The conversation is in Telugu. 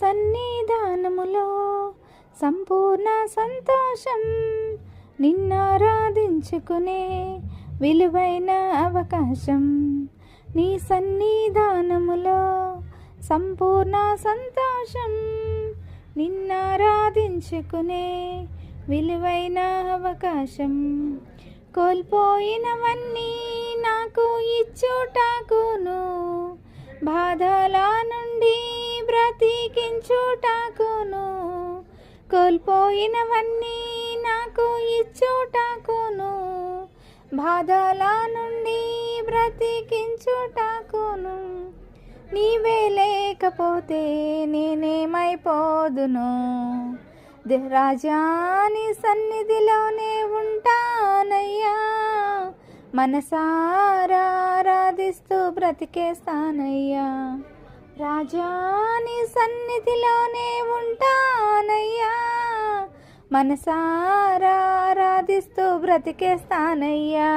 సన్నిధానములో సంపూర్ణ సంతోషం, నిన్నారాధించుకునే విలువైన అవకాశం. నీ సన్నిధానములో సంపూర్ణ సంతోషం, నిన్నారాధించుకునే విలువైన అవకాశం. కోల్పోయినవన్నీ నాకు ఇచ్చుటాకును, బాధల నుండి బ్రతికించుటాకును. కోల్పోయినవన్నీ నాకు ఇచ్చుటాకును, బాధల నుండి బ్రతికించుటాకును. నీవే లేకపోతే నేనేమైపోదును. రాజా నీ సన్నిధిలోనే ఉంటానయ్యా, మనసారా ఆరాధిస్తూ బ్రతికేస్తానయ్యా. రాజా నీ సన్నిధిలోనే ఉంటానయ్యా, మనసారా ఆరాధిస్తూ బ్రతికేస్తానయ్యా.